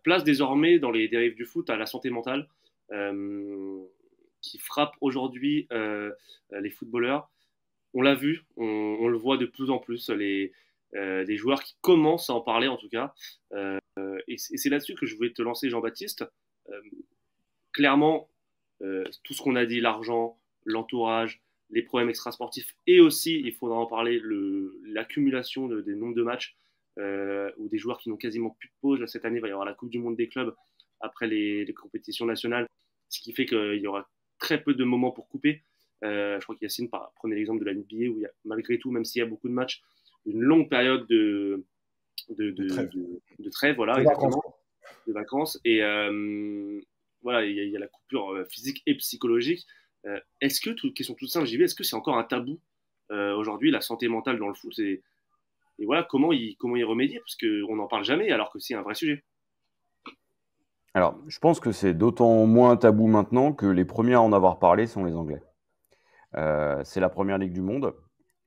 place désormais dans les dérives du foot à la santé mentale qui frappe aujourd'hui les footballeurs. On l'a vu, on le voit de plus en plus, des joueurs qui commencent à en parler en tout cas. Et c'est là-dessus que je voulais te lancer, Jean-Baptiste. Euh, Clairement, tout ce qu'on a dit, l'argent, l'entourage, les problèmes extrasportifs, et aussi, il faudra en parler, l'accumulation des nombres de matchs, ou des joueurs qui n'ont quasiment plus de pause. Là, cette année, il va y avoir la Coupe du Monde des clubs après les compétitions nationales, ce qui fait qu'il y aura très peu de moments pour couper. Je crois qu'Yacine prenait l'exemple de la NBA où il y a, malgré tout, même s'il y a beaucoup de matchs, une longue période De trêve. de trêve, voilà, De vacances, exactement, quoi. de vacances. Et voilà, il y a la coupure physique et psychologique. Est-ce que, question toute simple, JB, est-ce que c'est encore un tabou aujourd'hui, la santé mentale dans le foot et voilà, comment y remédier? Parce qu'on n'en parle jamais alors que c'est un vrai sujet. Alors, je pense que c'est d'autant moins tabou maintenant que les premiers à en avoir parlé sont les Anglais. C'est la première ligue du monde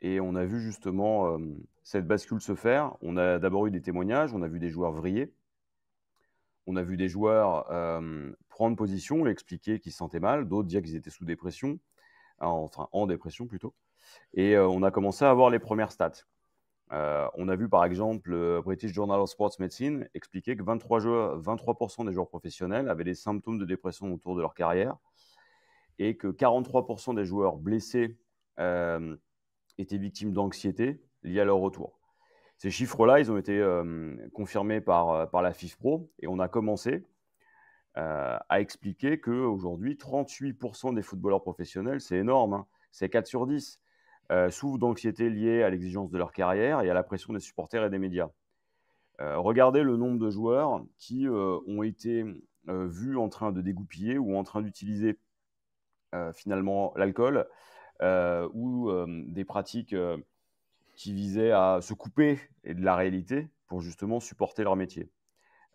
et on a vu justement cette bascule se faire. On a d'abord eu des témoignages, on a vu des joueurs vriller, on a vu des joueurs prendre position et expliquer qu'ils se sentaient mal, d'autres dire qu'ils étaient sous dépression, enfin en dépression plutôt. Et on a commencé à avoir les premières stats. On a vu par exemple le British Journal of Sports Medicine expliquer que 23% des joueurs professionnels avaient des symptômes de dépression autour de leur carrière et que 43% des joueurs blessés étaient victimes d'anxiété liée à leur retour. Ces chiffres-là, ils ont été confirmés par la FIFPro et on a commencé à expliquer qu'aujourd'hui, 38% des footballeurs professionnels, c'est énorme, hein, c'est 4 sur 10, souffrent d'anxiété liée à l'exigence de leur carrière et à la pression des supporters et des médias. Regardez le nombre de joueurs qui ont été vus en train de dégoupiller ou en train d'utiliser finalement l'alcool ou des pratiques qui visaient à se couper de la réalité pour justement supporter leur métier.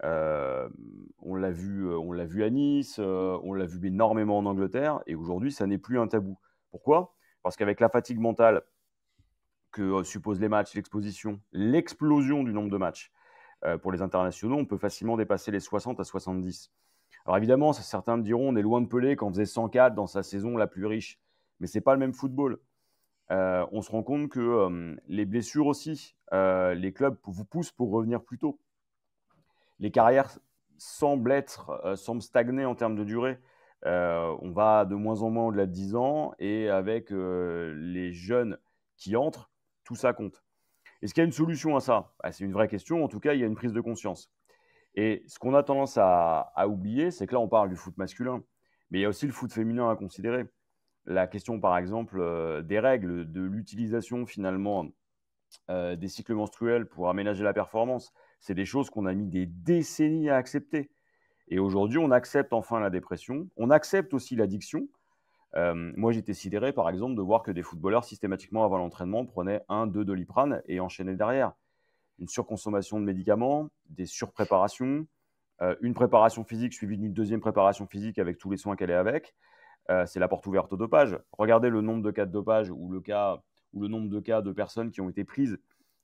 On l'a vu à Nice, on l'a vu énormément en Angleterre, et aujourd'hui, ça n'est plus un tabou. Pourquoi? Parce qu'avec la fatigue mentale que supposent les matchs, l'exposition, l'explosion du nombre de matchs pour les internationaux, on peut facilement dépasser les 60 à 70. Alors évidemment, certains me diront, on est loin de Pelé quand on faisait 104 dans sa saison la plus riche, mais c'est pas le même football. On se rend compte que les blessures aussi, les clubs vous poussent pour revenir plus tôt. Les carrières semblent stagner en termes de durée. On va de moins en moins au-delà de 10 ans et avec les jeunes qui entrent, tout ça compte. Est-ce qu'il y a une solution à ça? C'est une vraie question. En tout cas, il y a une prise de conscience. Et ce qu'on a tendance à oublier, c'est que là, on parle du foot masculin, mais il y a aussi le foot féminin à considérer. La question, par exemple, des règles, de l'utilisation finalement des cycles menstruels pour aménager la performance, c'est des choses qu'on a mis des décennies à accepter. Et aujourd'hui, on accepte enfin la dépression, on accepte aussi l'addiction. Moi, j'étais sidéré, par exemple, de voir que des footballeurs, systématiquement avant l'entraînement, prenaient 1, 2 Doliprane et enchaînaient derrière. Une surconsommation de médicaments, des surpréparations, une préparation physique suivie d'une deuxième préparation physique avec tous les soins qu'elle est avec. C'est la porte ouverte au dopage. Regardez le nombre de cas de dopage ou le nombre de cas de personnes qui ont été prises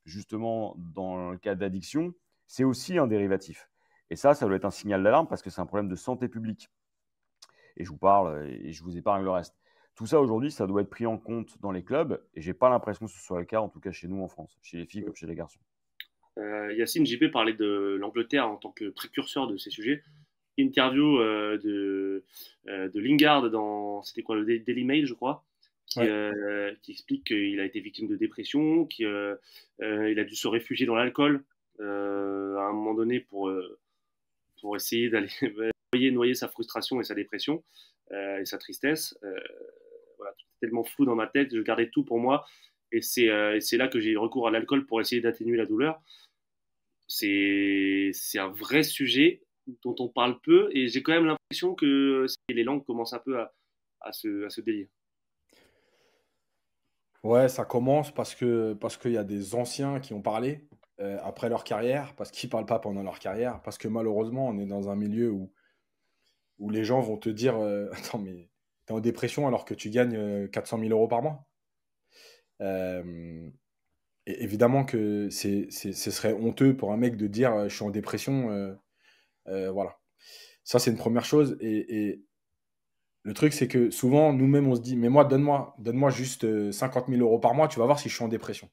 justement dans le cas d'addiction. C'est aussi un dérivatif. Et ça doit être un signal d'alarme parce que c'est un problème de santé publique. Et je vous parle et je vous épargne le reste. Tout ça aujourd'hui, ça doit être pris en compte dans les clubs et j'ai pas l'impression que ce soit le cas, en tout cas chez nous en France, chez les filles comme chez les garçons. Yacine, JB parlait de l'Angleterre en tant que précurseur de ces sujets. Interview de Lingard dans, c'était quoi, le Daily Mail, je crois, Ouais. qui explique qu'il a été victime de dépression, qu'il a dû se réfugier dans l'alcool à un moment donné pour essayer d'aller noyer sa frustration et sa dépression et sa tristesse. Voilà, c'est tellement flou dans ma tête, je gardais tout pour moi. Et c'est là que j'ai eu recours à l'alcool pour essayer d'atténuer la douleur. C'est un vrai sujet dont on parle peu et j'ai quand même l'impression que les langues commencent un peu à se délier. Ouais, ça commence parce qu'il y a des anciens qui ont parlé après leur carrière, parce qu'ils parlent pas pendant leur carrière, parce que malheureusement, on est dans un milieu où les gens vont te dire attends, mais t'es en dépression alors que tu gagnes 400 000 euros par mois. Euh, et évidemment que ce serait honteux pour un mec de dire je suis en dépression Voilà. Ça, c'est une première chose. Et le truc, c'est que souvent, nous-mêmes, on se dit, mais moi, donne-moi juste 50 000 euros par mois, tu vas voir si je suis en dépression.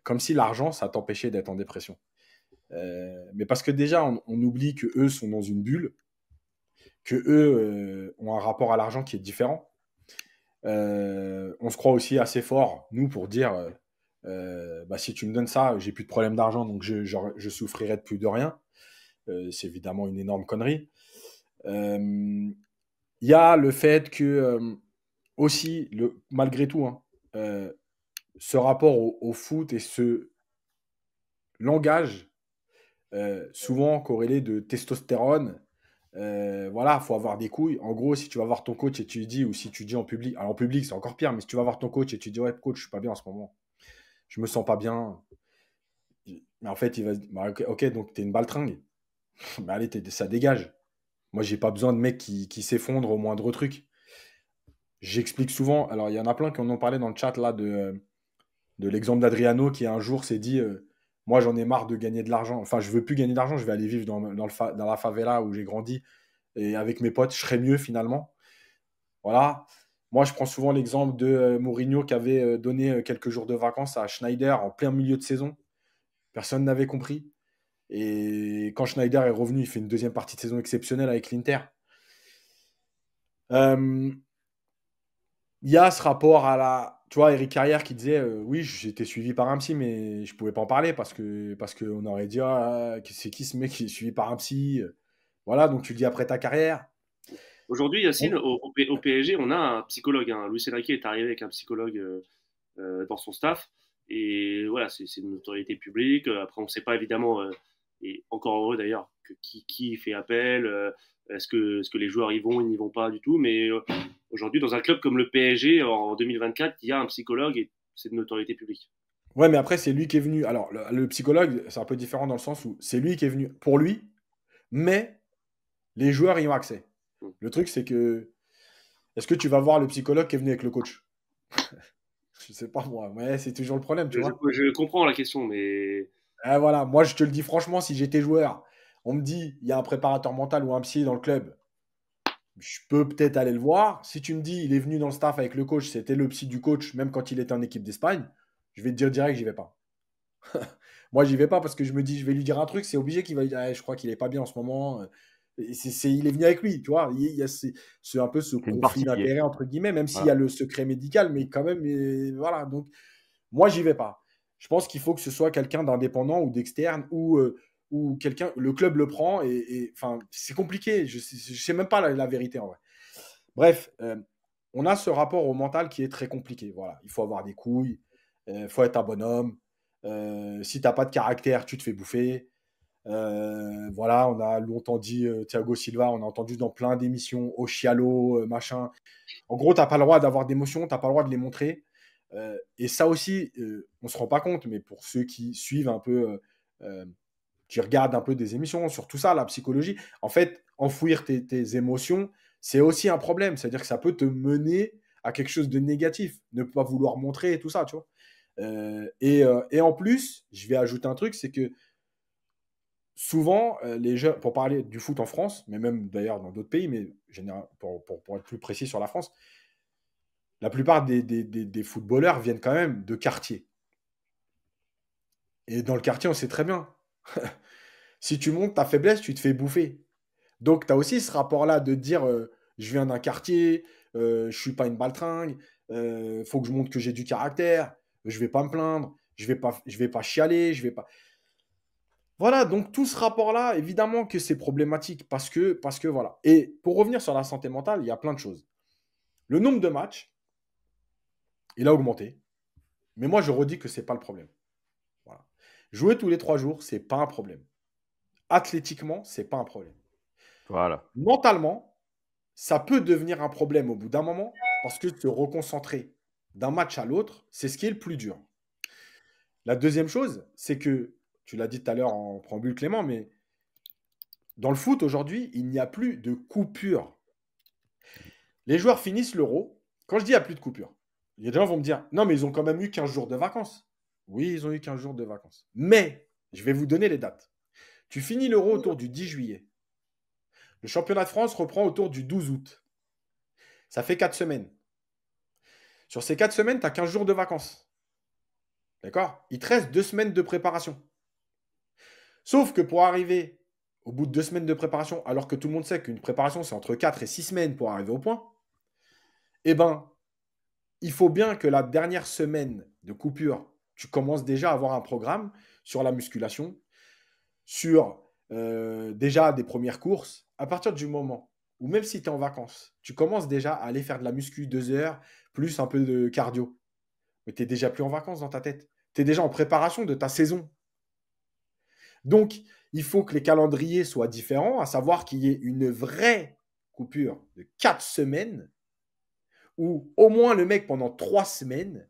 Comme si l'argent, ça t'empêchait d'être en dépression. Mais parce que déjà, on oublie qu'eux sont dans une bulle, qu'eux ont un rapport à l'argent qui est différent. On se croit aussi assez fort, nous, pour dire si tu me donnes ça, j'ai plus de problème d'argent, donc je souffrirai de plus de rien. C'est évidemment une énorme connerie. Il y a le fait que, aussi, malgré tout, hein, ce rapport au foot et ce langage souvent corrélé de testostérone. Voilà, il faut avoir des couilles. En gros, si tu vas voir ton coach et tu lui dis, ou si tu dis en public, alors en public c'est encore pire, mais si tu vas voir ton coach et tu dis, ouais, coach, je suis pas bien en ce moment, je me sens pas bien. Mais en fait, il va se dire, bah, ok, donc t'es une baltringue. Mais allez, ça dégage. Moi, j'ai pas besoin de mecs qui s'effondrent au moindre truc. J'explique souvent, alors il y en a plein qui en ont parlé dans le chat là de l'exemple d'Adriano qui un jour s'est dit moi j'en ai marre de gagner de l'argent, enfin je veux plus gagner d'argent, je vais aller vivre dans la favela où j'ai grandi et avec mes potes je serais mieux finalement. Voilà. Moi je prends souvent l'exemple de Mourinho qui avait donné quelques jours de vacances à Schneider en plein milieu de saison. Personne n'avait compris. Et quand Schneider est revenu, il fait une deuxième partie de saison exceptionnelle avec l'Inter. Il y a ce rapport à la. Tu vois, Eric Carrière qui disait oui, j'étais suivi par un psy, mais je pouvais pas en parler parce qu'on aurait dit c'est qui ce mec qui est suivi par un psy. Voilà, donc tu le dis après ta carrière. Aujourd'hui, Yacine, au PSG, on a un psychologue. Hein. Luis Enrique est arrivé avec un psychologue dans son staff. Et voilà, c'est une autorité publique. Après, on ne sait pas évidemment, et encore heureux d'ailleurs, qui fait appel. Est-ce que les joueurs y vont, ils n'y vont pas du tout. Mais aujourd'hui, dans un club comme le PSG, en 2024, il y a un psychologue et c'est une autorité publique. Ouais, mais après, c'est lui qui est venu. Alors, le psychologue, c'est un peu différent dans le sens où c'est lui qui est venu pour lui, mais les joueurs y ont accès. Le truc, c'est que est-ce que tu vas voir le psychologue qui est venu avec le coach? Je sais pas moi, mais c'est toujours le problème, tu vois. Je comprends la question, mais Voilà, moi je te le dis franchement, si j'étais joueur, on me dit il y a un préparateur mental ou un psy dans le club, je peux peut-être aller le voir. Si tu me dis il est venu dans le staff avec le coach, c'était le psy du coach, même quand il était en équipe d'Espagne, je vais te dire direct, j'y vais pas. Moi, j'y vais pas parce que je me dis, je vais lui dire un truc, c'est obligé qu'il va dire, je crois qu'il est pas bien en ce moment. Il est venu avec lui, tu vois. Il y a c'est un peu ce C'est une conflit partie liée. d'intérêts, entre guillemets, même s'il y Voilà. a le secret médical, mais quand même, voilà. Donc, moi, j'y vais pas. Je pense qu'il faut que ce soit quelqu'un d'indépendant ou d'externe ou quelqu'un, le club le prend enfin, c'est compliqué. Je sais même pas la vérité en vrai. Bref, on a ce rapport au mental qui est très compliqué. Voilà, il faut avoir des couilles, il faut être un bonhomme. Si tu n'as pas de caractère, tu te fais bouffer. Voilà, on a longtemps dit Thiago Silva, on a entendu dans plein d'émissions, au chialo, machin. En gros, tu n'as pas le droit d'avoir d'émotions, tu n'as pas le droit de les montrer. Et ça aussi, on ne se rend pas compte, mais pour ceux qui suivent un peu, qui regardent un peu des émissions sur tout ça, la psychologie, en fait, enfouir tes émotions, c'est aussi un problème. C'est-à-dire que ça peut te mener à quelque chose de négatif, ne pas vouloir montrer et tout ça, tu vois. Et en plus, je vais ajouter un truc, c'est que souvent, les jeunes, pour parler du foot en France, mais même d'ailleurs dans d'autres pays, mais pour être plus précis sur la France, la plupart des footballeurs viennent quand même de quartier. Et dans le quartier, on sait très bien. Si tu montes ta faiblesse, tu te fais bouffer. Donc, tu as aussi ce rapport-là de dire je viens d'un quartier, je ne suis pas une baltringue, faut que je montre que j'ai du caractère, je ne vais pas me plaindre, je vais pas chialer, je vais pas. Voilà, donc tout ce rapport-là, évidemment que c'est problématique parce que voilà. Et pour revenir sur la santé mentale, il y a plein de choses. Le nombre de matchs, il a augmenté. Mais moi, je redis que ce n'est pas le problème. Voilà. Jouer tous les 3 jours, ce n'est pas un problème. Athlétiquement, ce n'est pas un problème. Voilà. Mentalement, ça peut devenir un problème au bout d'un moment parce que se reconcentrer d'un match à l'autre, c'est ce qui est le plus dur. La deuxième chose, c'est que, tu l'as dit tout à l'heure en préambule Clément, mais dans le foot aujourd'hui, il n'y a plus de coupure. Les joueurs finissent l'Euro. Quand je dis il n'y a plus de coupure, il y a des gens qui vont me dire non, mais ils ont quand même eu 15 jours de vacances. Oui, ils ont eu 15 jours de vacances. Mais, je vais vous donner les dates. Tu finis l'Euro autour du 10 juillet. Le championnat de France reprend autour du 12 août. Ça fait 4 semaines. Sur ces 4 semaines, tu as 15 jours de vacances. D'accord? Il te reste 2 semaines de préparation. Sauf que pour arriver au bout de 2 semaines de préparation, alors que tout le monde sait qu'une préparation, c'est entre 4 et 6 semaines pour arriver au point, eh ben, il faut bien que la dernière semaine de coupure, tu commences déjà à avoir un programme sur la musculation, sur déjà des premières courses. À partir du moment où, même si tu es en vacances, tu commences déjà à aller faire de la muscu 2 heures, plus un peu de cardio. Mais tu n'es déjà plus en vacances dans ta tête. Tu es déjà en préparation de ta saison. Donc, il faut que les calendriers soient différents, à savoir qu'il y ait une vraie coupure de 4 semaines, où au moins le mec, pendant 3 semaines,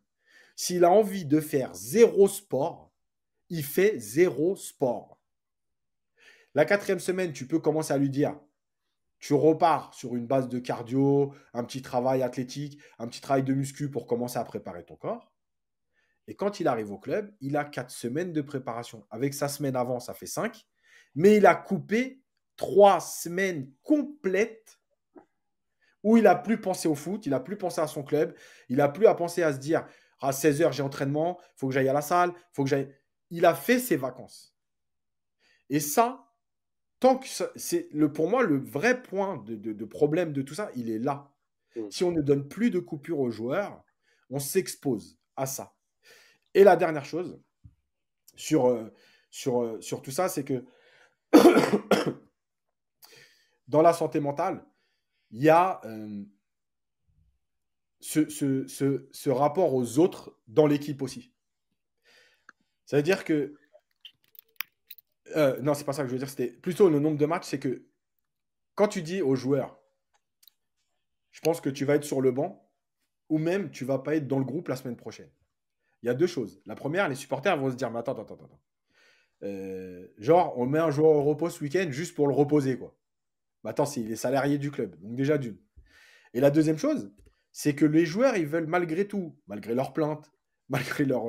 s'il a envie de faire 0 sport, il fait 0 sport. La 4e semaine, tu peux commencer à lui dire, tu repars sur une base de cardio, un petit travail athlétique, un petit travail de muscu pour commencer à préparer ton corps. Et quand il arrive au club, il a 4 semaines de préparation. Avec sa semaine avant, ça fait 5. Mais il a coupé 3 semaines complètes où il n'a plus pensé au foot, il n'a plus pensé à son club, il n'a plus à penser à se dire à 16 heures, j'ai entraînement, il faut que j'aille à la salle, faut que j'aille. Il a fait ses vacances. Et ça, tant que c'est pour moi le vrai point de problème de tout ça, il est là. Si on ne donne plus de coupure aux joueurs, on s'expose à ça. Et la dernière chose sur tout ça, c'est que dans la santé mentale, il y a ce rapport aux autres dans l'équipe aussi. Ça veut dire que... non, c'est pas ça que je veux dire. C'était plutôt le nombre de matchs. C'est que quand tu dis aux joueurs, je pense que tu vas être sur le banc ou même tu vas pas être dans le groupe la semaine prochaine. Il y a 2 choses. La première, les supporters vont se dire, mais attends. Genre, on met un joueur au repos ce week-end juste pour le reposer, quoi. Mais attends, il est salarié du club. Donc déjà d'une. Et la deuxième chose, c'est que les joueurs, ils veulent malgré tout, malgré leurs plaintes, malgré leur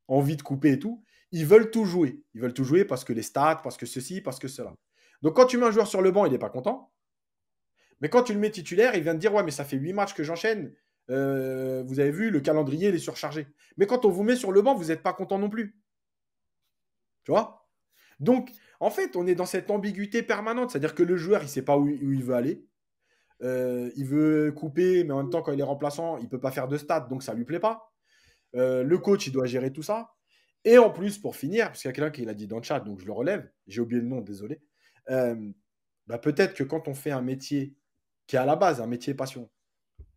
envie de couper et tout, ils veulent tout jouer. Ils veulent tout jouer parce que les stats, parce que ceci, parce que cela. Donc quand tu mets un joueur sur le banc, il n'est pas content. Mais quand tu le mets titulaire, il vient de dire, ouais, mais ça fait 8 matchs que j'enchaîne. Vous avez vu, le calendrier, il est surchargé. Mais quand on vous met sur le banc, vous n'êtes pas content non plus. Tu vois? Donc, en fait, on est dans cette ambiguïté permanente. C'est-à-dire que le joueur, il ne sait pas où il veut aller. Il veut couper, mais en même temps, quand il est remplaçant, il ne peut pas faire de stats, donc ça ne lui plaît pas. Le coach, il doit gérer tout ça. Et en plus, pour finir, parce qu'il y a quelqu'un qui l'a dit dans le chat, donc je le relève, j'ai oublié le nom, désolé. Peut-être que quand on fait un métier qui est à la base un métier passion,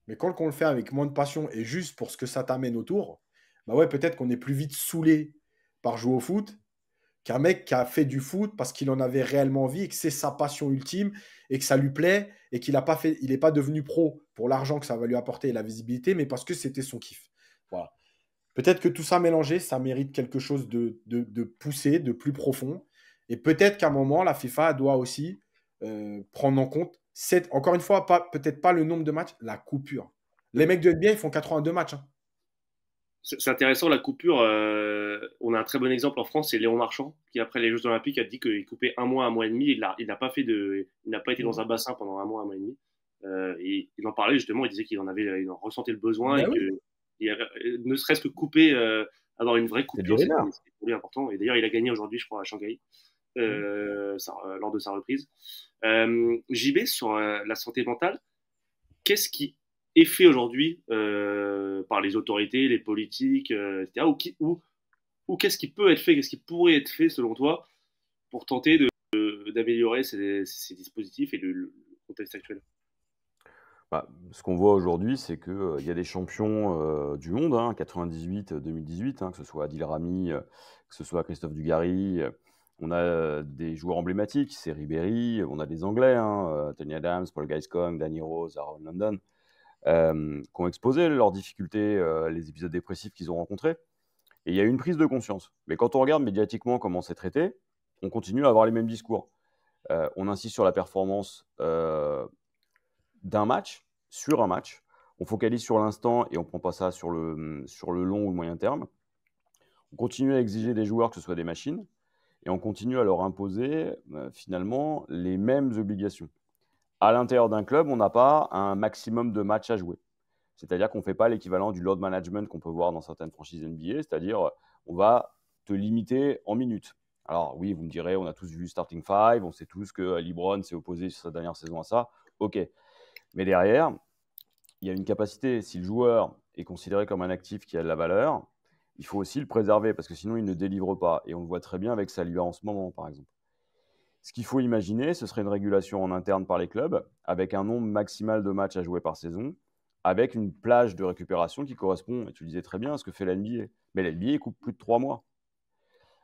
mais quand on le fait avec moins de passion et juste pour ce que ça t'amène autour, peut-être qu'on est plus vite saoulé par jouer au foot qu'un mec qui a fait du foot parce qu'il en avait réellement envie et que c'est sa passion ultime et que ça lui plaît et qu'il n'est pas devenu pro pour l'argent que ça va lui apporter et la visibilité, mais parce que c'était son kiff. Voilà. Peut-être que tout ça mélangé, ça mérite quelque chose de poussé, de plus profond. Et peut-être qu'à un moment, la FIFA doit aussi prendre en compte, encore une fois, peut-être pas le nombre de matchs, la coupure. Les mecs de NBA, ils font 82 matchs. Hein. C'est intéressant la coupure. On a un très bon exemple en France, c'est Léon Marchand, qui après les Jeux Olympiques a dit qu'il coupait un mois et demi. Il n'a pas été dans un bassin pendant un mois et demi. Et il en parlait justement. Il disait qu'il il en ressentait le besoin ne serait-ce que couper, avoir une vraie coupure, c'est très important. Et d'ailleurs, il a gagné aujourd'hui, je crois, à Shanghai, lors de sa reprise. JB, sur la santé mentale, qu'est-ce qui est fait aujourd'hui par les autorités, les politiques, etc. Ou qu'est-ce qui peut être fait, qu'est-ce qui pourrait être fait selon toi pour tenter d'améliorer ces dispositifs et le contexte actuel? Ce qu'on voit aujourd'hui, c'est qu'il y a des champions du monde, 98, 2018, que ce soit Adil Rami, que ce soit Christophe Dugarry. On a des joueurs emblématiques, c'est Ribéry. On a des Anglais, Tony Adams, Paul Gascoigne, Danny Rose, Aaron London, qui ont exposé leurs difficultés, les épisodes dépressifs qu'ils ont rencontrés. Et il y a eu une prise de conscience. Mais quand on regarde médiatiquement comment c'est traité, on continue à avoir les mêmes discours. On insiste sur la performance d'un match, sur un match. On focalise sur l'instant et on ne prend pas ça sur le long ou le moyen terme. On continue à exiger des joueurs que ce soit des machines. et on continue à leur imposer finalement les mêmes obligations. À l'intérieur d'un club, on n'a pas un maximum de matchs à jouer. C'est-à-dire qu'on ne fait pas l'équivalent du load management qu'on peut voir dans certaines franchises NBA, c'est-à-dire on va te limiter en minutes. Alors oui, vous me direz, on a tous vu Starting Five, on sait tous que LeBron s'est opposé sur sa dernière saison à ça. Ok. Mais derrière, il y a une capacité. Si le joueur est considéré comme un actif qui a de la valeur, il faut aussi le préserver parce que sinon il ne délivre pas. Et on le voit très bien avec Saliba en ce moment, par exemple. Ce qu'il faut imaginer, ce serait une régulation en interne par les clubs, avec un nombre maximal de matchs à jouer par saison, avec une plage de récupération qui correspond, et tu le disais très bien, à ce que fait la NBA. Mais la NBA coupe plus de 3 mois.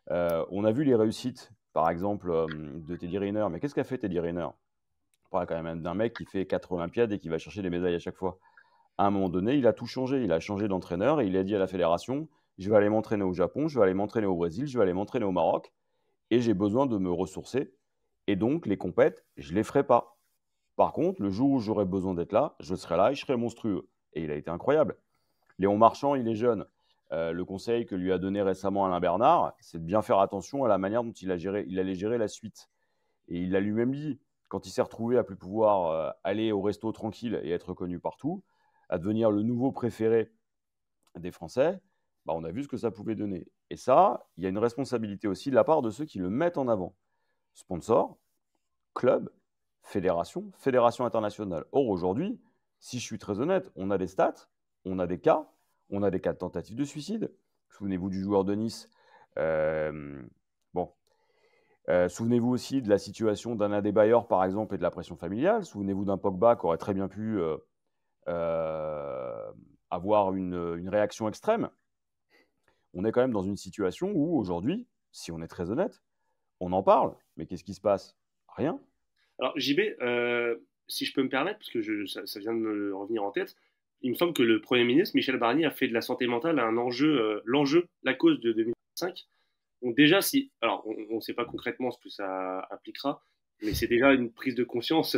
On a vu les réussites, par exemple, de Teddy Riner. Mais qu'est-ce qu'a fait Teddy Riner? On parle quand même d'un mec qui fait 4 Olympiades et qui va chercher des médailles à chaque fois. À un moment donné, il a tout changé. Il a changé d'entraîneur et il a dit à la fédération, je vais aller m'entraîner au Japon, je vais aller m'entraîner au Brésil, je vais aller m'entraîner au Maroc et j'ai besoin de me ressourcer. Et donc, les compètes, je ne les ferai pas. Par contre, le jour où j'aurai besoin d'être là, je serai là et je serai monstrueux. Et il a été incroyable. Léon Marchand, il est jeune. Le conseil que lui a donné récemment Alain Bernard, c'est de bien faire attention à la manière dont il allait gérer la suite. Et il l'a lui-même dit, quand il s'est retrouvé à plus pouvoir aller au resto tranquille et être reconnu partout, à devenir le nouveau préféré des Français, bah, on a vu ce que ça pouvait donner. Et ça, il y a une responsabilité aussi de la part de ceux qui le mettent en avant. Sponsor, club, fédération, fédération internationale. Or, aujourd'hui, si je suis très honnête, on a des stats, on a des cas de tentatives de suicide. Souvenez-vous du joueur de Nice. Bon. Souvenez-vous aussi de la situation d'un Adebayor, par exemple, et de la pression familiale. Souvenez-vous d'un Pogba qui aurait très bien pu avoir une réaction extrême. On est quand même dans une situation où, aujourd'hui, si on est très honnête, on en parle. Mais qu'est-ce qui se passe? Rien. Alors, JB, si je peux me permettre, parce que ça vient de me revenir en tête, il me semble que le Premier ministre, Michel Barnier, a fait de la santé mentale un enjeu, l'enjeu, la cause de 2025. Donc déjà, si, alors on ne sait pas concrètement ce que ça impliquera, mais c'est déjà une prise de conscience,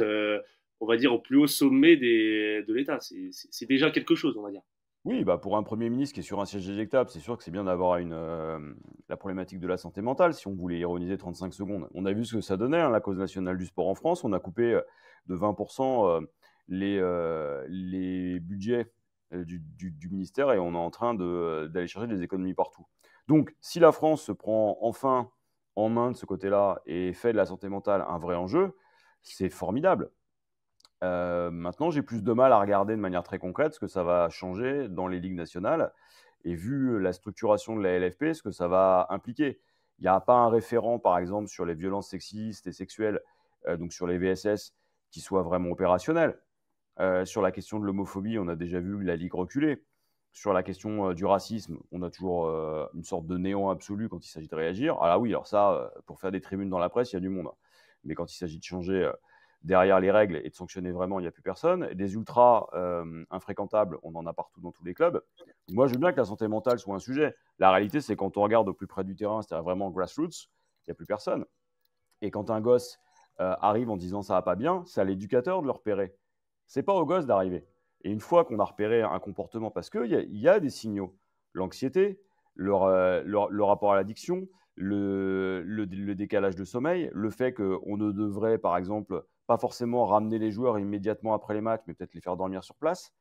on va dire, au plus haut sommet de l'État. C'est déjà quelque chose, on va dire. Oui, bah pour un Premier ministre qui est sur un siège éjectable, c'est sûr que c'est bien d'avoir la problématique de la santé mentale, si on voulait ironiser 35 secondes. On a vu ce que ça donnait, hein, la cause nationale du sport en France. On a coupé de 20% les budgets du ministère et on est en train d'aller chercher des économies partout. Donc, si la France se prend enfin en main de ce côté-là et fait de la santé mentale un vrai enjeu, c'est formidable. Maintenant, j'ai plus de mal à regarder de manière très concrète ce que ça va changer dans les ligues nationales et vu la structuration de la LFP, ce que ça va impliquer. Il n'y a pas un référent, par exemple, sur les violences sexistes et sexuelles, donc sur les VSS, qui soit vraiment opérationnel. Sur la question de l'homophobie, on a déjà vu la Ligue reculer. Sur la question du racisme, on a toujours une sorte de néant absolu quand il s'agit de réagir. Ah là oui, alors ça, pour faire des tribunes dans la presse, il y a du monde. Mais quand il s'agit de changer derrière les règles et de sanctionner vraiment, il n'y a plus personne. Et des ultras infréquentables, on en a partout dans tous les clubs. Moi, je veux bien que la santé mentale soit un sujet. La réalité, c'est quand on regarde au plus près du terrain, c'est-à-dire vraiment grassroots, il n'y a plus personne. Et quand un gosse arrive en disant ça va pas bien, c'est à l'éducateur de le repérer. C'est pas au gosse d'arriver. Et une fois qu'on a repéré un comportement, parce qu'il y a des signaux, l'anxiété, le rapport à l'addiction, le décalage de sommeil, le fait qu'on ne devrait, par exemple, pas forcément ramener les joueurs immédiatement après les matchs, mais peut-être les faire dormir sur place,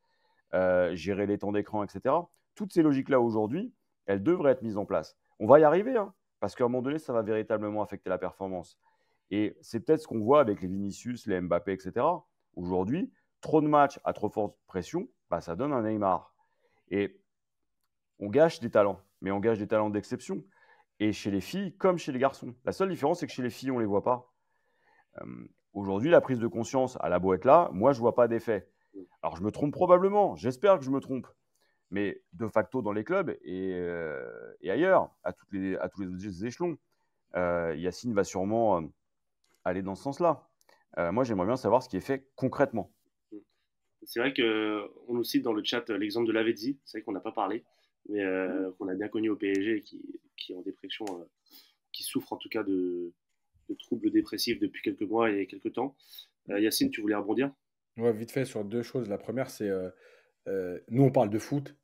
gérer les temps d'écran, etc. Toutes ces logiques-là, aujourd'hui, elles devraient être mises en place. On va y arriver, hein, parce qu'à un moment donné, ça va véritablement affecter la performance. Et c'est peut-être ce qu'on voit avec les Vinicius, les Mbappé, etc. Aujourd'hui, trop de matchs à trop forte pression, bah, ça donne un Neymar. Et on gâche des talents, mais on gâche des talents d'exception. Et chez les filles, comme chez les garçons. La seule différence, c'est que chez les filles, on ne les voit pas. Aujourd'hui, la prise de conscience, elle a beau être là, moi, je ne vois pas d'effet. Alors, je me trompe probablement, j'espère que je me trompe. Mais de facto, dans les clubs et ailleurs, à tous les autres échelons, Yacine va sûrement aller dans ce sens-là. Moi, j'aimerais bien savoir ce qui est fait concrètement. C'est vrai qu'on nous cite dans le chat l'exemple de Lavezzi, c'est vrai qu'on n'a pas parlé, mais qu'on a bien connu au PSG et qui est en dépression, qui souffre en tout cas de troubles dépressifs depuis quelques mois et quelques temps. Yacine, tu voulais rebondir? Ouais, vite fait sur deux choses. La première, c'est nous, on parle de foot,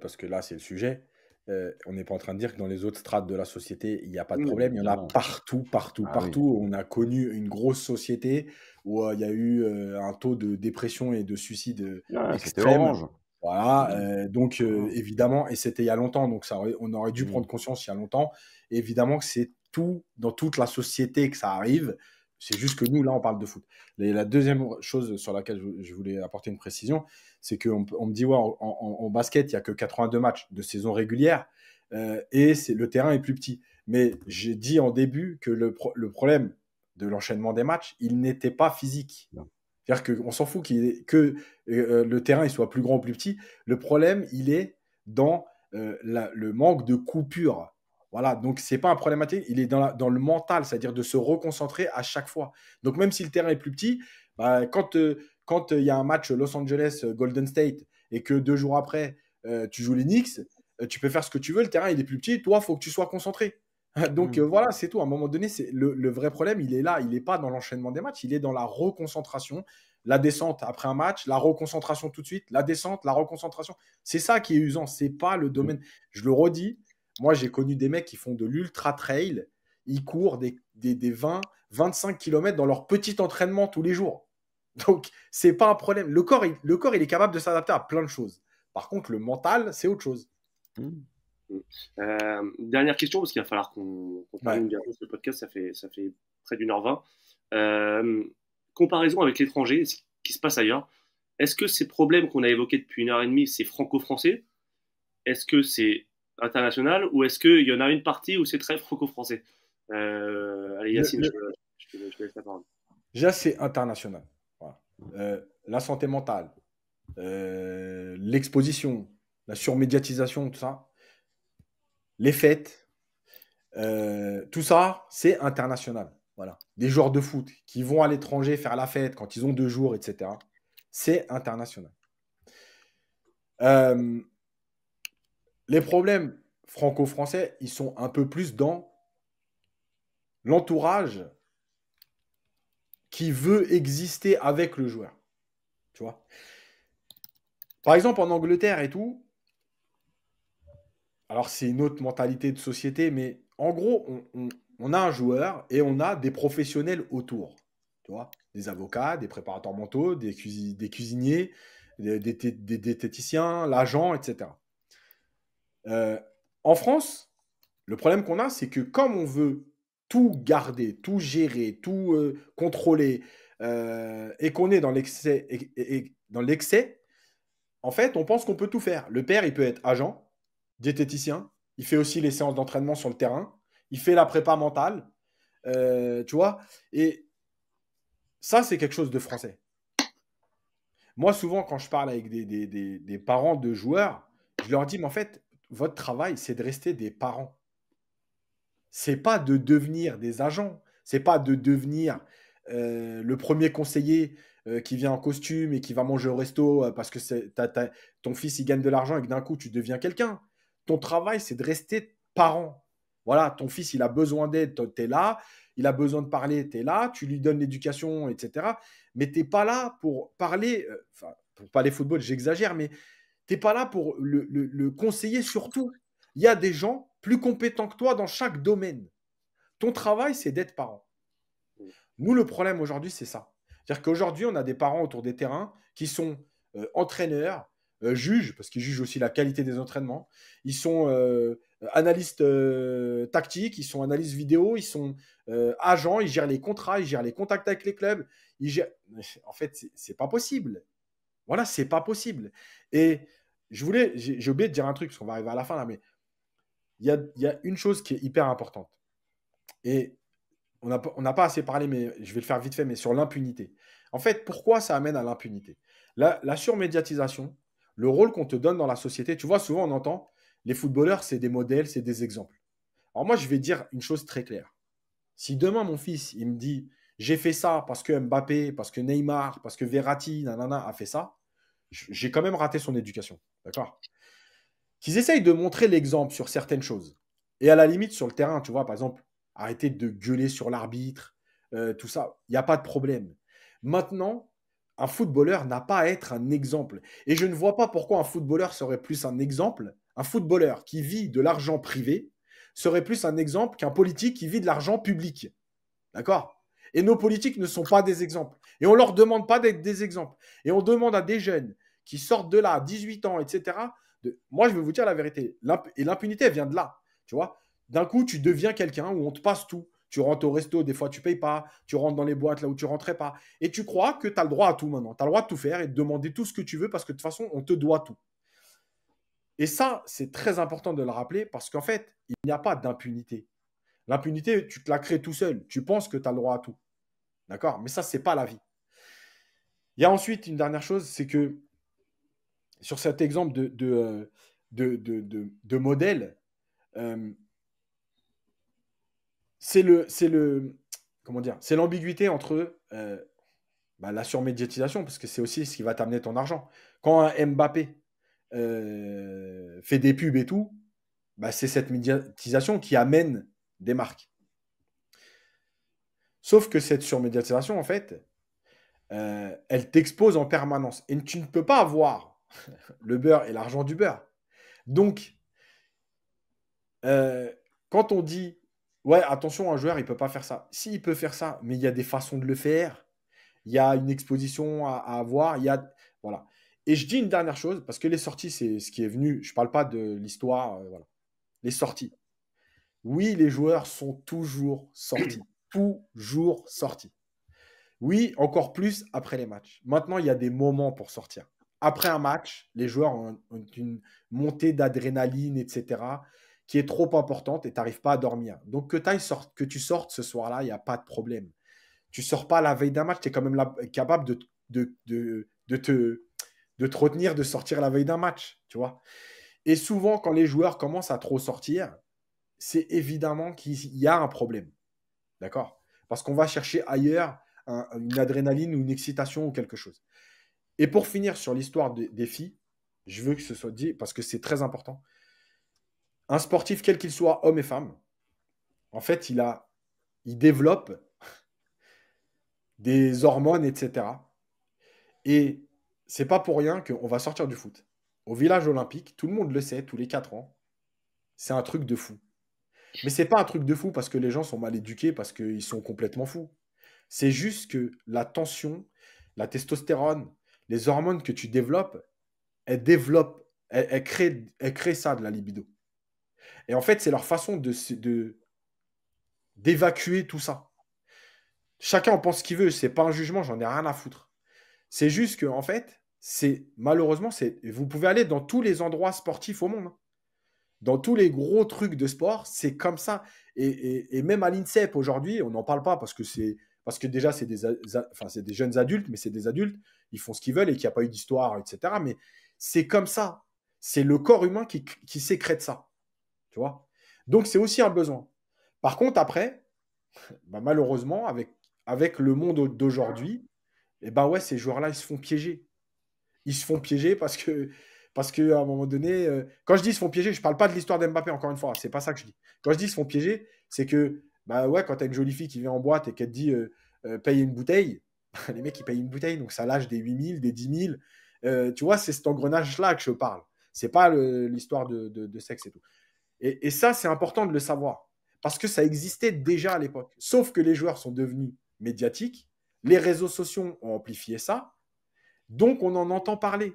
parce que là, c'est le sujet. On n'est pas en train de dire que dans les autres strates de la société, il n'y a pas de Oui, problème. Il y en a évidemment. partout, partout, Ah oui. partout. On a connu une grosse société où il y a eu un taux de dépression et de suicide Ouais, c'était extrême. Orange. Voilà, donc Voilà. évidemment, et c'était il y a longtemps, donc on aurait dû Mm. prendre conscience il y a longtemps. Et évidemment que c'est tout, dans toute la société que ça arrive. C'est juste que nous, là, on parle de foot. La deuxième chose sur laquelle je voulais apporter une précision, c'est qu'on on me dit, ouais, en basket, il n'y a que 82 matchs de saison régulière et le terrain est plus petit. Mais j'ai dit en début que le problème de l'enchaînement des matchs, il n'était pas physique. Non. C'est-à-dire qu'on s'en fout que le terrain il soit plus grand ou plus petit. Le problème, il est dans le manque de coupure. Voilà, donc c'est pas un problématique, il est dans le mental, c'est-à-dire de se reconcentrer à chaque fois. Donc même si le terrain est plus petit, bah, quand il y a un match Los Angeles-Golden State et que 2 jours après, tu joues les Knicks, tu peux faire ce que tu veux, le terrain il est plus petit, toi, il faut que tu sois concentré. Donc voilà, c'est tout. À un moment donné, le vrai problème, il est là. Il n'est pas dans l'enchaînement des matchs, il est dans la reconcentration. La descente après un match, la reconcentration tout de suite, la descente, la reconcentration. C'est ça qui est usant. C'est pas le domaine. Je le redis, moi, j'ai connu des mecs qui font de l'ultra trail. Ils courent des 20, 25 km dans leur petit entraînement tous les jours. Donc, c'est pas un problème. Le corps, il est capable de s'adapter à plein de choses. Par contre, le mental, c'est autre chose. Dernière question, parce qu'il va falloir qu'on termine bientôt ce podcast, ça fait près d'1h20. Comparaison avec l'étranger, ce qui se passe ailleurs. Est-ce que ces problèmes qu'on a évoqués depuis 1h30, c'est franco-français? Est-ce que c'est international? Ou est-ce qu'il y en a une partie où c'est très franco-français? Allez, Yacine, je te laisse la parole. Déjà, c'est international. Voilà. La santé mentale, l'exposition, la surmédiatisation, tout ça, les fêtes, tout ça, c'est international. Voilà. Des joueurs de foot qui vont à l'étranger faire la fête quand ils ont 2 jours, etc. C'est international. Les problèmes franco-français, ils sont un peu plus dans l'entourage qui veut exister avec le joueur. Tu vois? Par exemple, en Angleterre et tout, alors c'est une autre mentalité de société, mais en gros, on a un joueur et on a des professionnels autour. Tu vois? Des avocats, des préparateurs mentaux, des cuisiniers, des diététiciens, l'agent, etc. En France, le problème qu'on a, c'est que comme on veut tout garder, tout gérer, tout contrôler, et qu'on est dans l'excès, et dans l'excès, en fait, on pense qu'on peut tout faire. Le père, il peut être agent, diététicien, il fait aussi les séances d'entraînement sur le terrain, il fait la prépa mentale, tu vois. Et ça, c'est quelque chose de français. Moi, souvent, quand je parle avec des parents de joueurs, je leur dis, mais en fait, votre travail, c'est de rester des parents. C'est pas de devenir des agents, c'est pas de devenir le premier conseiller qui vient en costume et qui va manger au resto parce que ton fils il gagne de l'argent et que d'un coup tu deviens quelqu'un. Ton travail, c'est de rester parent. Voilà, ton fils il a besoin d'aide, tu es là, il a besoin de parler, tu es là, tu lui donnes l'éducation, etc. Mais tu n'es pas là pour parler, pour parler football, j'exagère, mais tu n'es pas là pour le conseiller sur tout. Il y a des gens plus compétents que toi dans chaque domaine. Ton travail, c'est d'être parent. Nous, le problème aujourd'hui, c'est ça. C'est-à-dire qu'aujourd'hui, on a des parents autour des terrains qui sont entraîneurs, juges, parce qu'ils jugent aussi la qualité des entraînements. Ils sont analystes tactiques, ils sont analystes vidéo, ils sont agents, ils gèrent les contrats, ils gèrent les contacts avec les clubs. En fait, c'est pas possible. Voilà, c'est pas possible. Et j'ai oublié de dire un truc, parce qu'on va arriver à la fin là, mais il y a une chose qui est hyper importante. Et on n'a pas assez parlé, mais je vais le faire vite fait, mais sur l'impunité. En fait, pourquoi ça amène à l'impunité? La surmédiatisation, le rôle qu'on te donne dans la société, tu vois, souvent on entend, les footballeurs, c'est des modèles, c'est des exemples. Alors moi, je vais dire une chose très claire. Si demain, mon fils, il me dit, j'ai fait ça parce que Mbappé, parce que Neymar, parce que Verratti, nanana, a fait ça, j'ai quand même raté son éducation. D'accord? Qu'ils essayent de montrer l'exemple sur certaines choses. Et à la limite, sur le terrain, tu vois, par exemple, arrêter de gueuler sur l'arbitre, tout ça, il n'y a pas de problème. Maintenant, un footballeur n'a pas à être un exemple. Et je ne vois pas pourquoi un footballeur serait plus un exemple un footballeur qui vit de l'argent privé serait plus un exemple qu'un politique qui vit de l'argent public. D'accord? Et nos politiques ne sont pas des exemples. Et on ne leur demande pas d'être des exemples. Et on demande à des jeunes qui sortent de là, 18 ans, etc. Moi, je vais vous dire la vérité. Et l'impunité, elle vient de là. Tu vois? D'un coup, tu deviens quelqu'un où on te passe tout. Tu rentres au resto, des fois, tu ne payes pas. Tu rentres dans les boîtes là où tu ne rentrais pas. Et tu crois que tu as le droit à tout maintenant. Tu as le droit de tout faire et de demander tout ce que tu veux parce que de toute façon, on te doit tout. Et ça, c'est très important de le rappeler parce qu'en fait, il n'y a pas d'impunité. L'impunité, tu te la crées tout seul. Tu penses que tu as le droit à tout. D'accord? Mais ça, ce n'est pas la vie. Il y a ensuite une dernière chose, c'est que sur cet exemple de modèle, c'est comment dire, c'est l'ambiguïté entre la surmédiatisation, parce que c'est aussi ce qui va t'amener ton argent. Quand un Mbappé fait des pubs et tout, c'est cette médiatisation qui amène des marques. Sauf que cette surmédiatisation, en fait, elle t'expose en permanence. Et tu ne peux pas avoir le beurre et l'argent du beurre. Donc, quand on dit, ouais, attention, un joueur, il ne peut pas faire ça. Si, il peut faire ça, mais il y a des façons de le faire. Il y a une exposition à avoir. Voilà. Et je dis une dernière chose, parce que les sorties, c'est ce qui est venu. Je ne parle pas de l'histoire. Voilà. Les sorties. Oui, les joueurs sont toujours sortis. Toujours sortis. Oui, encore plus après les matchs. Maintenant, il y a des moments pour sortir. Après un match, les joueurs ont une montée d'adrénaline, etc., qui est trop importante et tu n'arrives pas à dormir. Donc, que tu sortes ce soir-là, il n'y a pas de problème. Tu ne sors pas la veille d'un match, tu es quand même capable de te retenir de sortir la veille d'un match, tu vois. Et souvent, quand les joueurs commencent à trop sortir, c'est évidemment qu'il y a un problème. D'accord? Parce qu'on va chercher ailleurs une adrénaline ou une excitation ou quelque chose. Et pour finir sur l'histoire des filles, je veux que ce soit dit, parce que c'est très important, un sportif, quel qu'il soit, homme et femme, en fait, il développe des hormones, etc. Et c'est pas pour rien qu'on va sortir du foot. Au village olympique, tout le monde le sait, tous les 4 ans, c'est un truc de fou. Mais c'est pas un truc de fou parce que les gens sont mal éduqués, parce qu'ils sont complètement fous. C'est juste que la tension, la testostérone, les hormones que tu développes, elles créent ça de la libido. Et en fait, c'est leur façon d'évacuer tout ça. Chacun en pense ce qu'il veut, c'est pas un jugement, j'en ai rien à foutre. C'est juste que, en fait, malheureusement, vous pouvez aller dans tous les endroits sportifs au monde. Hein. Dans tous les gros trucs de sport, c'est comme ça. Et même à l'INSEP aujourd'hui, on n'en parle pas parce que déjà, c'est des jeunes adultes, mais c'est des adultes, ils font ce qu'ils veulent et qu'il n'y a pas eu d'histoire, etc. Mais c'est comme ça. C'est le corps humain qui sécrète ça. Tu vois? Donc, c'est aussi un besoin. Par contre, après, malheureusement, avec le monde d'aujourd'hui, ouais, ces joueurs-là, ils se font piéger. Ils se font piéger parce qu'à un moment donné, quand je dis ils se font piéger, je ne parle pas de l'histoire d'Mbappé, encore une fois, c'est pas ça que je dis. Quand je dis ils se font piéger, c'est que ouais, quand tu as une jolie fille qui vient en boîte et qu'elle te dit paye une bouteille, les mecs ils payent une bouteille, donc ça lâche des 8 000, des 10 000. Tu vois, c'est cet engrenage-là que je parle. C'est pas l'histoire de sexe et tout. Et ça, c'est important de le savoir. Parce que ça existait déjà à l'époque. Sauf que les joueurs sont devenus médiatiques, les réseaux sociaux ont amplifié ça, donc on en entend parler.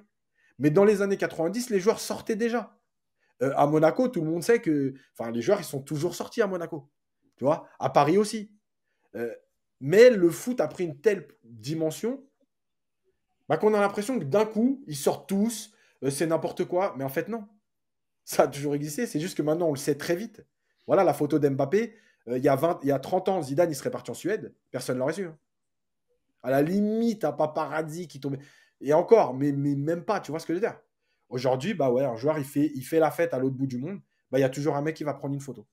Mais dans les années 90, les joueurs sortaient déjà. À Monaco, tout le monde sait que... Enfin, les joueurs, ils sont toujours sortis à Monaco. Tu vois? À Paris aussi. Mais le foot a pris une telle dimension qu'on a l'impression que d'un coup, ils sortent tous, c'est n'importe quoi. Mais en fait, non. Ça a toujours existé. C'est juste que maintenant, on le sait très vite. Voilà la photo d'Mbappé. Il y a 30 ans, Zidane, il serait parti en Suède. Personne ne l'aurait su. Hein. À la limite, un paparazzi qui tombait. Et encore, mais même pas, tu vois ce que je veux dire. Aujourd'hui, ouais, un joueur, il fait la fête à l'autre bout du monde. Il y a toujours un mec qui va prendre une photo.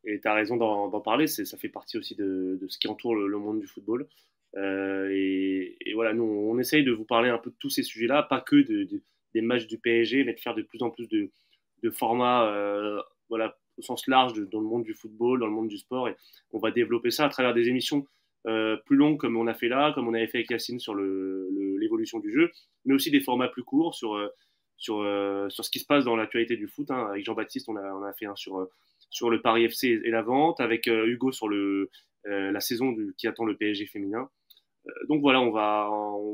Et tu as raison d'en parler, ça fait partie aussi de ce qui entoure le monde du football. Et voilà, nous, on essaye de vous parler un peu de tous ces sujets-là, pas que des matchs du PSG, mais de faire de plus en plus de formats voilà, au sens large dans le monde du football, dans le monde du sport. Et on va développer ça à travers des émissions plus longues comme on a fait là, comme on avait fait avec Yacine sur l'évolution du jeu, mais aussi des formats plus courts sur sur ce qui se passe dans l'actualité du foot. Hein. Avec Jean-Baptiste, on a fait un sur le Paris FC et la vente, avec Hugo sur la saison qui attend le PSG féminin. Donc voilà, on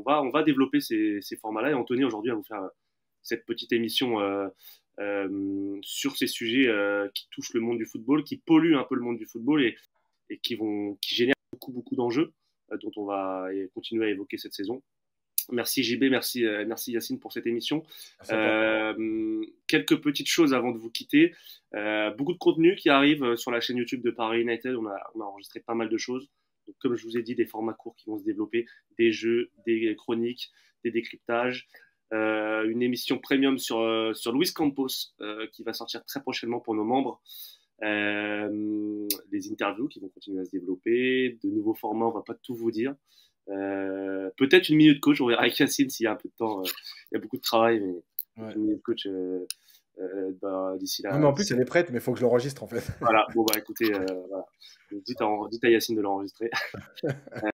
va développer ces formats-là, et Anthony aujourd'hui va vous faire cette petite émission sur ces sujets qui touchent le monde du football, qui polluent un peu le monde du football et qui génèrent beaucoup d'enjeux dont on va continuer à évoquer cette saison. Merci JB, merci Yacine pour cette émission. Quelques petites choses avant de vous quitter. Beaucoup de contenu qui arrive sur la chaîne YouTube de Paris United. On a enregistré pas mal de choses. Donc, comme je vous ai dit, des formats courts qui vont se développer, des jeux, des chroniques, des décryptages. Une émission premium sur Luis Campos qui va sortir très prochainement pour nos membres. Des interviews qui vont continuer à se développer, de nouveaux formats, on va pas tout vous dire. Peut-être une minute coach, on verra avec Yacine s'il y a un peu de temps. Il y a beaucoup de travail, mais une minute coach d'ici là. Non, mais en plus, elle est prête, mais il faut que je l'enregistre en fait. Voilà, bon bah écoutez, voilà. Dites à Yacine de l'enregistrer.